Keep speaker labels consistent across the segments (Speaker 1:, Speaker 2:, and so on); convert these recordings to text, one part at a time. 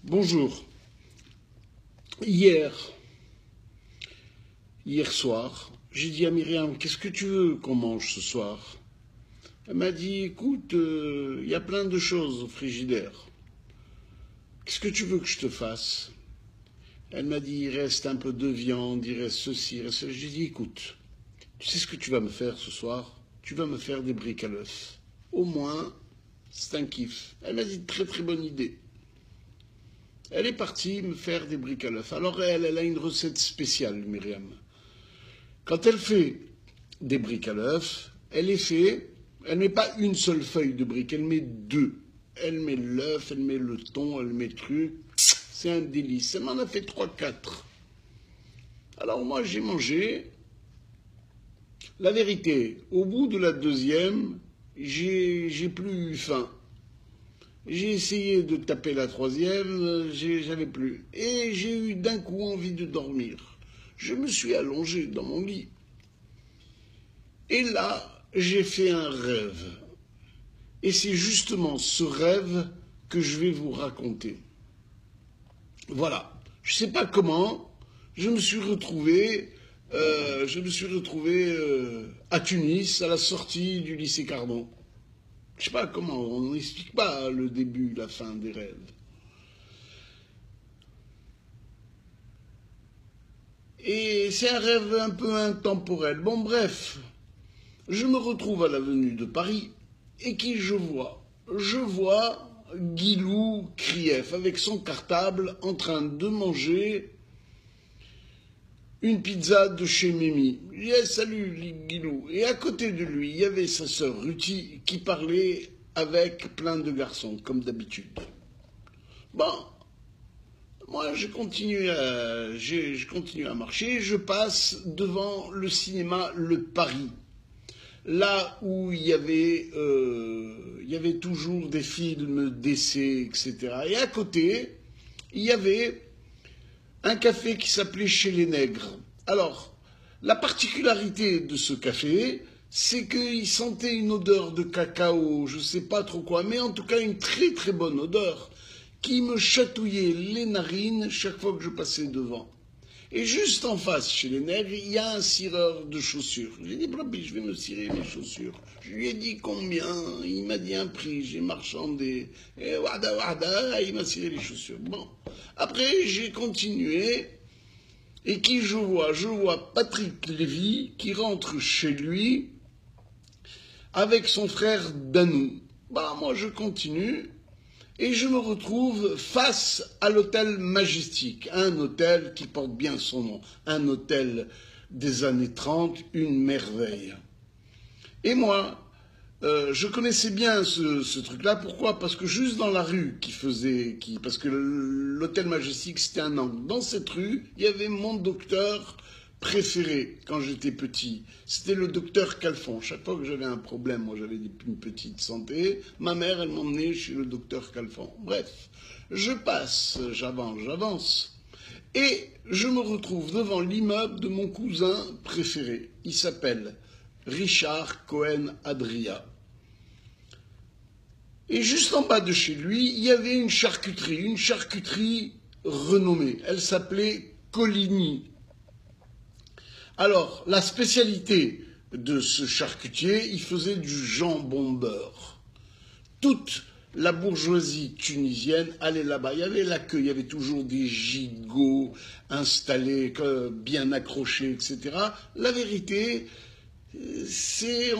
Speaker 1: Bonjour. Hier soir, j'ai dit à Myriam, qu'est-ce que tu veux qu'on mange ce soir? Elle m'a dit, écoute, y a plein de choses au frigidaire. Qu'est-ce que tu veux que je te fasse? Elle m'a dit, il reste un peu de viande, il reste ceci, il reste cela. J'ai dit, écoute, tu sais ce que tu vas me faire ce soir? Tu vas me faire des briques à l'œuf. Au moins, c'est un kiff. Elle m'a dit, très très bonne idée. Elle est partie me faire des briques à l'œuf. Alors elle a une recette spéciale, Myriam. Quand elle fait des briques à l'œuf, elle met pas une seule feuille de brique, elle met deux. Elle met l'œuf, elle met le thon, elle met le truc. C'est un délice. Elle m'en a fait 3, 4. Alors moi j'ai mangé. La vérité, au bout de la deuxième, j'ai plus eu faim. J'ai essayé de taper la troisième, j'avais plus. Et j'ai eu d'un coup envie de dormir. Je me suis allongé dans mon lit. Et là, j'ai fait un rêve. Et c'est justement ce rêve que je vais vous raconter. Voilà. Je ne sais pas comment, je me suis retrouvé à Tunis, à la sortie du lycée Cardon. Je ne sais pas comment, on n'explique pas le début, la fin des rêves. Et c'est un rêve un peu intemporel. Bon, bref, je me retrouve à l'avenue de Paris, et qui je vois? Je vois Guilou Krief avec son cartable en train de manger une pizza de chez Mimi. Je dis, salut Guilou. Et à côté de lui, il y avait sa sœur Ruthi qui parlait avec plein de garçons, comme d'habitude. Bon, moi je continue à marcher, je passe devant le cinéma Le Paris. Là où il y avait toujours des films d'essai, etc. Et à côté, il y avait un café qui s'appelait Chez les Nègres. Alors, la particularité de ce café, c'est qu'il sentait une odeur de cacao, je ne sais pas trop quoi, mais en tout cas une très très bonne odeur, qui me chatouillait les narines chaque fois que je passais devant. Et juste en face, chez les Nègres, il y a un cireur de chaussures. J'ai dit, Blabi, je vais me cirer les chaussures. Je lui ai dit combien, il m'a dit un prix, j'ai marchandé. Et wada, il m'a ciré les chaussures. Bon, après, j'ai continué. Et qui je vois? Je vois Patrick Lévy qui rentre chez lui avec son frère Danou. Bah, moi, je continue. Et je me retrouve face à l'hôtel Majestic, un hôtel qui porte bien son nom, un hôtel des années 30, une merveille. Et moi, je connaissais bien ce truc-là. Pourquoi? Parce que juste dans la rue parce que l'hôtel Majestic, c'était un angle. Dans cette rue, il y avait mon docteur préféré quand j'étais petit. C'était le docteur Calfon. Chaque fois que j'avais un problème, moi j'avais une petite santé, ma mère, elle m'emmenait chez le docteur Calfon. Bref, je passe, j'avance. Et je me retrouve devant l'immeuble de mon cousin préféré. Il s'appelle Richard Cohen Adria. Et juste en bas de chez lui, il y avait une charcuterie renommée. Elle s'appelait Coligny. Alors, la spécialité de ce charcutier, il faisait du jambon beurre. Toute la bourgeoisie tunisienne allait là-bas. Il y avait la queue, il y avait toujours des gigots installés, bien accrochés, etc. La vérité, c'est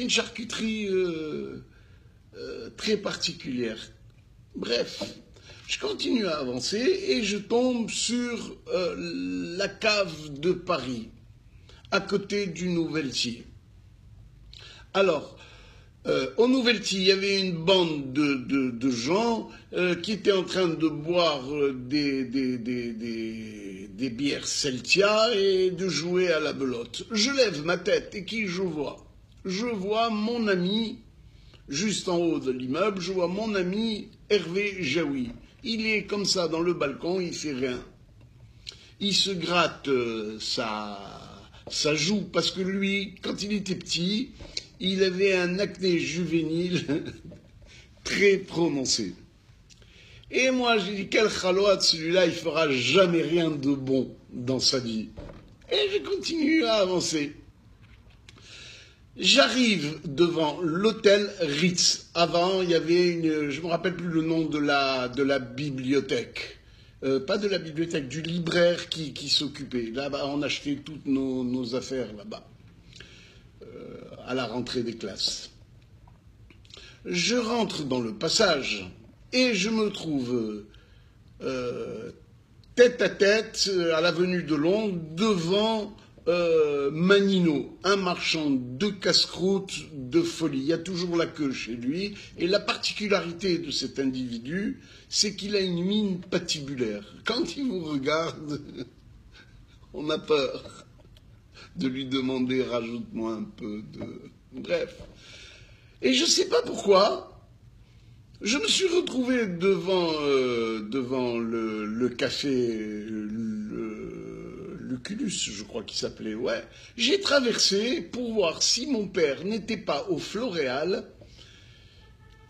Speaker 1: une charcuterie très particulière. Bref. Je continue à avancer et je tombe sur la cave de Paris, à côté du Nouvelletier. Alors, au Nouvelletier, il y avait une bande de gens qui étaient en train de boire des bières Celtia et de jouer à la belote. Je lève ma tête et qui je vois? Je vois mon ami, juste en haut de l'immeuble, je vois mon ami Hervé Jaoui. Il est comme ça dans le balcon, il fait rien. Il se gratte sa joue parce que lui, quand il était petit, il avait un acné juvénile très prononcé. Et moi, j'ai dit, quel khaloat, celui-là, il fera jamais rien de bon dans sa vie. Et je continue à avancer. J'arrive devant l'hôtel Ritz. Avant, il y avait une, je me rappelle plus le nom de la bibliothèque. Pas de la bibliothèque, du libraire qui s'occupait. Là-bas, on achetait toutes nos affaires là-bas, à la rentrée des classes. Je rentre dans le passage et je me trouve tête à tête à l'avenue de Londres devant Manino, un marchand de casse-croûte de folie. Il y a toujours la queue chez lui. Et la particularité de cet individu, c'est qu'il a une mine patibulaire. Quand il vous regarde, on a peur de lui demander « rajoute-moi un peu de... » Bref. Et je ne sais pas pourquoi, je me suis retrouvé devant le café... Lucullus, je crois qu'il s'appelait, ouais. J'ai traversé pour voir si mon père n'était pas au Floréal.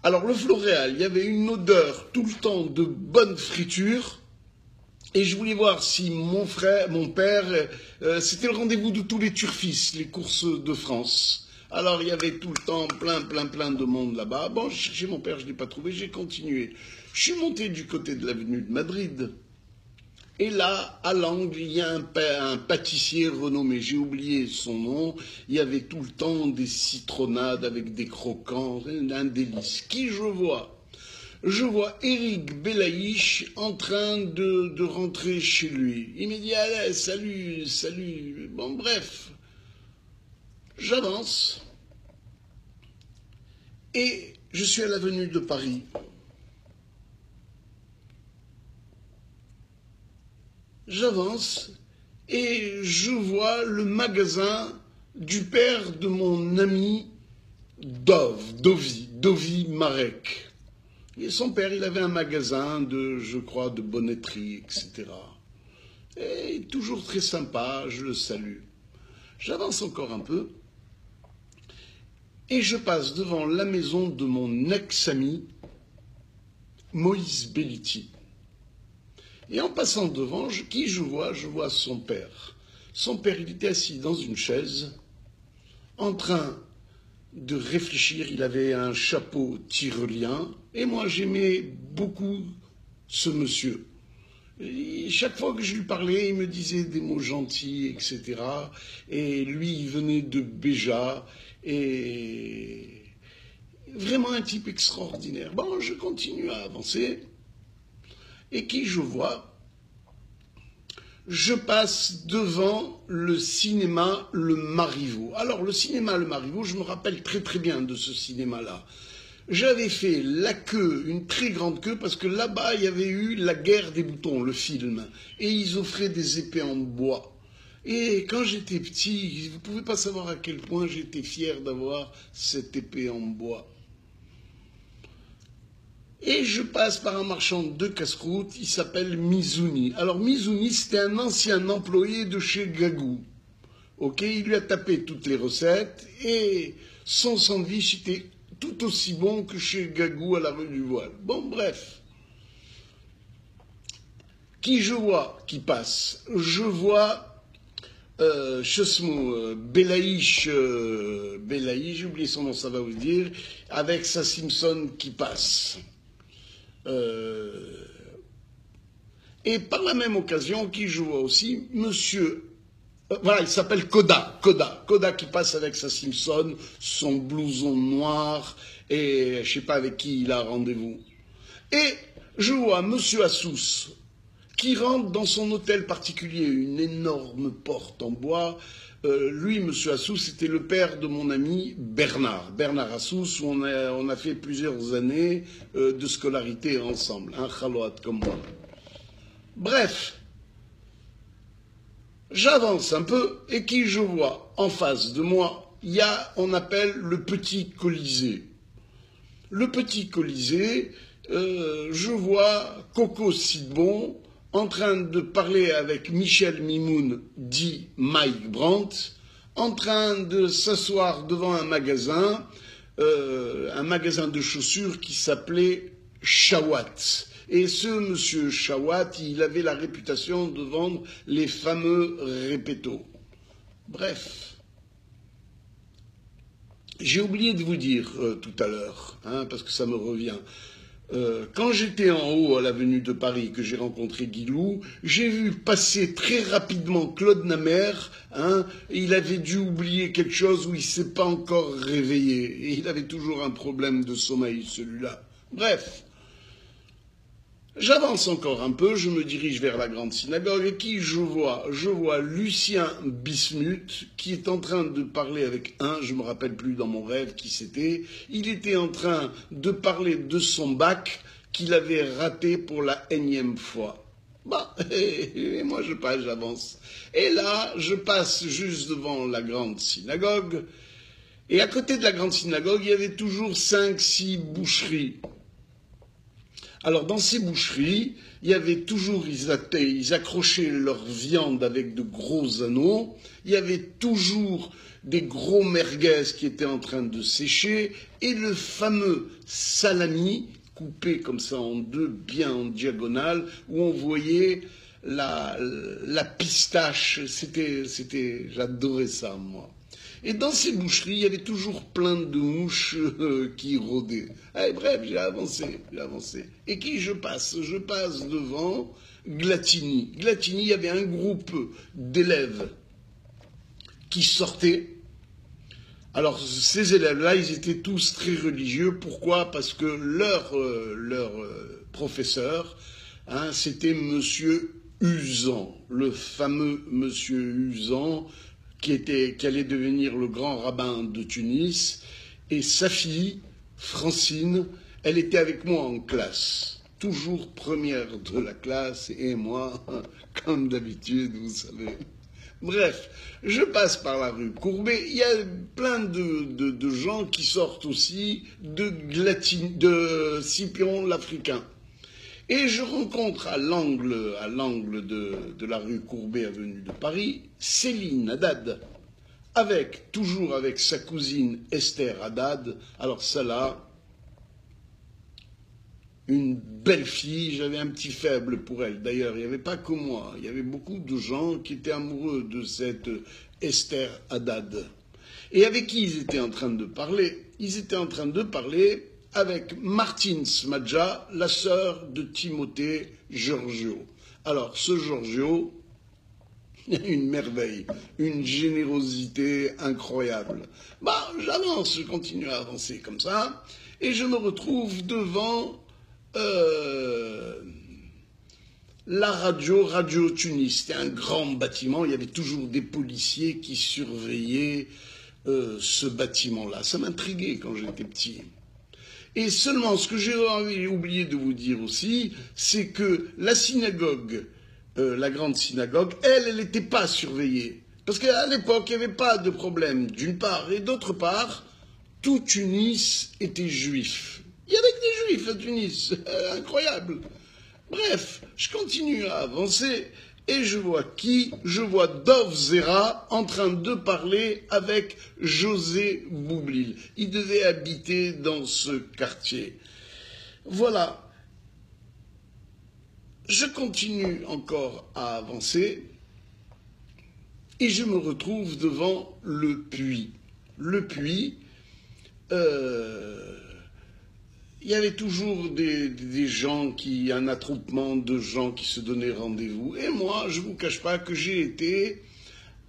Speaker 1: Alors le Floréal, il y avait une odeur tout le temps de bonne friture. Et je voulais voir si mon père, c'était le rendez-vous de tous les turfistes, les courses de France. Alors il y avait tout le temps plein de monde là-bas. Bon, j'ai cherché mon père, je ne l'ai pas trouvé, j'ai continué. Je suis monté du côté de l'avenue de Madrid. Et là, à l'angle, il y a un pâtissier renommé, j'ai oublié son nom, il y avait tout le temps des citronnades avec des croquants, un délice. Qui je vois? Je vois Eric Belaïch en train de rentrer chez lui. Il me dit, allez, salut. Bon, bref, j'avance et je suis à l'avenue de Paris. J'avance et je vois le magasin du père de mon ami Dovi Marek. Et son père, il avait un magasin je crois, de bonnetterie, etc. Et toujours très sympa, je le salue. J'avance encore un peu et je passe devant la maison de mon ex-ami Moïse Belliti. Et en passant devant, qui je vois? Je vois son père. Son père, il était assis dans une chaise, en train de réfléchir. Il avait un chapeau tyrolien. Et moi, j'aimais beaucoup ce monsieur. Et chaque fois que je lui parlais, il me disait des mots gentils, etc. Et lui, il venait de Béja. Et vraiment un type extraordinaire. Bon, je continue à avancer. Et qui je vois? Je passe devant le cinéma Le Marivaux. Alors, le cinéma Le Marivaux, je me rappelle très bien de ce cinéma-là. J'avais fait la queue, une très grande queue, parce que là-bas, il y avait eu La Guerre des boutons, le film. Et ils offraient des épées en bois. Et quand j'étais petit, vous ne pouvez pas savoir à quel point j'étais fier d'avoir cette épée en bois. Et je passe par un marchand de casse-croûte, il s'appelle Mizuni. Alors Mizuni, c'était un ancien employé de chez Gagou. Ok, il lui a tapé toutes les recettes et son sandwich était tout aussi bon que chez Gagou à la rue du Voile. Bon, bref. Qui je vois qui passe? Je vois Belaïch, j'ai oublié son nom, ça va vous dire, avec sa Simpson qui passe. Et par la même occasion, qui je vois aussi, monsieur, voilà, il s'appelle Koda qui passe avec sa Simpson, son blouson noir, et je sais pas avec qui il a rendez-vous. Et je vois monsieur Assous, qui rentre dans son hôtel particulier, une énorme porte en bois. Lui, monsieur Assous, c'était le père de mon ami Bernard Assous, où on a fait plusieurs années de scolarité ensemble, un khaloat comme moi. Bref, j'avance un peu, et qui je vois en face de moi, il y a, on appelle le Petit Colisée. Le Petit Colisée, je vois Coco Sidbon en train de parler avec Michel Mimoun, dit Mike Brandt, en train de s'asseoir devant un magasin de chaussures qui s'appelait Shawat. Et ce monsieur Chawat, il avait la réputation de vendre les fameux répétos. Bref, j'ai oublié de vous dire tout à l'heure, parce que ça me revient. Quand j'étais en haut à l'avenue de Paris, que j'ai rencontré Guilou, j'ai vu passer très rapidement Claude Namer. Il avait dû oublier quelque chose ou il ne s'est pas encore réveillé. Et il avait toujours un problème de sommeil, celui-là. Bref, j'avance encore un peu, je me dirige vers la grande synagogue et qui je vois? Je vois Lucien Bismuth qui est en train de parler avec je me rappelle plus dans mon rêve qui c'était. Il était en train de parler de son bac qu'il avait raté pour la énième fois. Et moi je passe, j'avance. Et là, je passe juste devant la grande synagogue. Et à côté de la grande synagogue, il y avait toujours 5-6 boucheries. Alors dans ces boucheries, il y avait toujours, ils accrochaient leur viande avec de gros anneaux, il y avait toujours des gros merguez qui étaient en train de sécher, et le fameux salami, coupé comme ça en deux, bien en diagonale, où on voyait la pistache, j'adorais ça moi. Et dans ces boucheries, il y avait toujours plein de mouches qui rôdaient. Bref, j'ai avancé. Et qui je passe? Je passe devant Glatini. Glatini, il y avait un groupe d'élèves qui sortaient. Alors, ces élèves-là, ils étaient tous très religieux. Pourquoi? Parce que leur professeur, c'était Monsieur Uzan, le fameux Monsieur Uzan, qui allait devenir le grand rabbin de Tunis, et sa fille, Francine, elle était avec moi en classe, toujours première de la classe, et moi, comme d'habitude, vous savez. Bref, je passe par la rue Courbet, il y a plein de gens qui sortent aussi de Scipion l'Africain. Et je rencontre à l'angle de la rue Courbet, avenue de Paris, Céline Haddad, toujours avec sa cousine Esther Haddad. Alors celle-là, une belle fille, j'avais un petit faible pour elle. D'ailleurs, il n'y avait pas que moi, il y avait beaucoup de gens qui étaient amoureux de cette Esther Haddad. Et avec qui ils étaient en train de parler? Ils étaient en train de parler avec Martine Smadja, la sœur de Timothée Giorgio. Alors, ce Giorgio, une merveille, une générosité incroyable. J'avance, je continue à avancer comme ça, et je me retrouve devant la Radio Tunis. C'était un grand bâtiment, il y avait toujours des policiers qui surveillaient ce bâtiment-là. Ça m'intriguait quand j'étais petit. Et seulement, ce que j'ai oublié de vous dire aussi, c'est que la synagogue, la grande synagogue, elle n'était pas surveillée. Parce qu'à l'époque, il n'y avait pas de problème, d'une part. Et d'autre part, tout Tunis était juif. Il y avait que des juifs à Tunis. Incroyable. Bref, je continue à avancer. Et je vois qui? Je vois Dov Zera en train de parler avec José Boublil. Il devait habiter dans ce quartier. Voilà. Je continue encore à avancer et je me retrouve devant le puits. Le puits, il y avait toujours des gens un attroupement de gens qui se donnaient rendez-vous. Et moi, je ne vous cache pas que j'ai été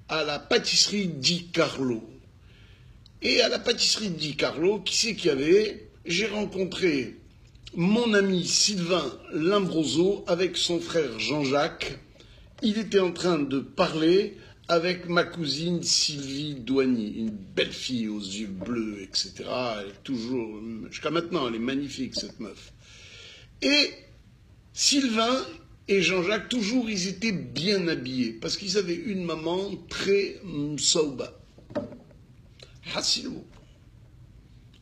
Speaker 1: à la pâtisserie Di Carlo. Et à la pâtisserie Di Carlo, qui c'est qu'il y avait? J'ai rencontré mon ami Sylvain Limbroso avec son frère Jean-Jacques. Il était en train de parler avec ma cousine Sylvie Douany, une belle fille aux yeux bleus, etc. Elle est toujours, jusqu'à maintenant, elle est magnifique, cette meuf. Et Sylvain et Jean-Jacques, toujours, ils étaient bien habillés, parce qu'ils avaient une maman très msauba. Hassilou.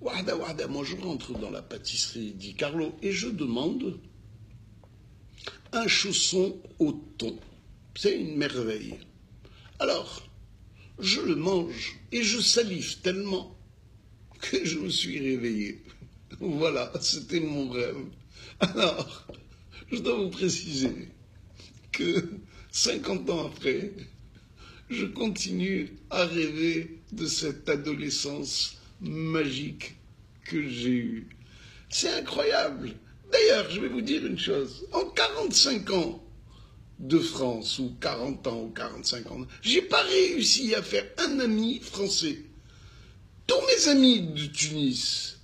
Speaker 1: Wahda, moi je rentre dans la pâtisserie Di Carlo et je demande un chausson au thon. C'est une merveille. Alors, je le mange et je salive tellement que je me suis réveillé. Voilà, c'était mon rêve. Alors, je dois vous préciser que 50 ans après, je continue à rêver de cette adolescence magique que j'ai eue. C'est incroyable. D'ailleurs, je vais vous dire une chose. En 45 ans de France, ou 40 ans, ou 45 ans, j'ai pas réussi à faire un ami français. Tous mes amis de Tunis,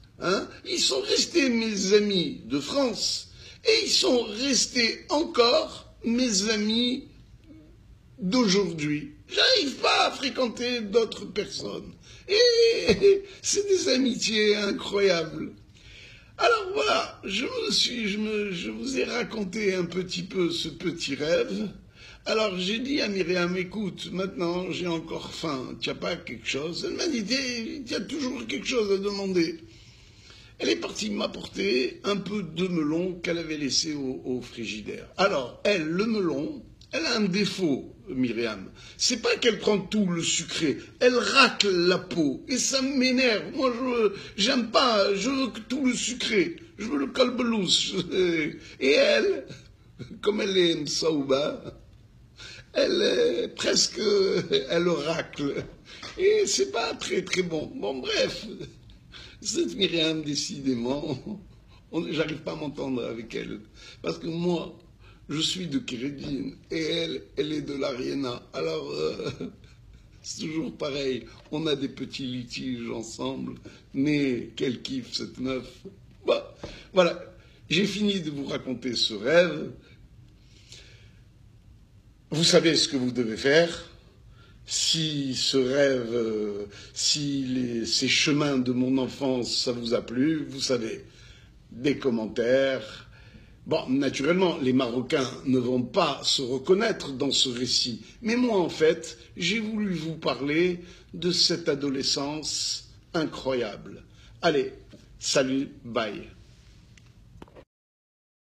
Speaker 1: ils sont restés mes amis de France, et ils sont restés encore mes amis d'aujourd'hui. J'arrive pas à fréquenter d'autres personnes. Et c'est des amitiés incroyables. Alors voilà, je vous ai raconté un petit peu ce petit rêve. Alors j'ai dit à Myriam, écoute, maintenant j'ai encore faim, tu n'as pas quelque chose? Elle m'a dit, tu as toujours quelque chose à demander. Elle est partie m'apporter un peu de melon qu'elle avait laissé au frigidaire. Alors, elle, le melon, elle a un défaut, Myriam. C'est pas qu'elle prend tout le sucré, elle racle la peau. Et ça m'énerve. Moi, j'aime pas, je veux que tout le sucré. Je veux le kalbelousse. Et elle, comme elle est Msaouba, elle est presque, elle racle. Et c'est pas très très bon. Bon, bref. Cette Myriam, décidément, j'arrive pas à m'entendre avec elle. Parce que moi, je suis de Kérédine et elle est de l'Ariena. Alors, c'est toujours pareil. On a des petits litiges ensemble. Mais quel kiff cette meuf. Bon, voilà. J'ai fini de vous raconter ce rêve. Vous savez ce que vous devez faire. Si ce rêve, ces chemins de mon enfance, ça vous a plu, vous savez, des commentaires. Bon, naturellement, les Marocains ne vont pas se reconnaître dans ce récit. Mais moi, en fait, j'ai voulu vous parler de cette adolescence incroyable. Allez, salut, bye.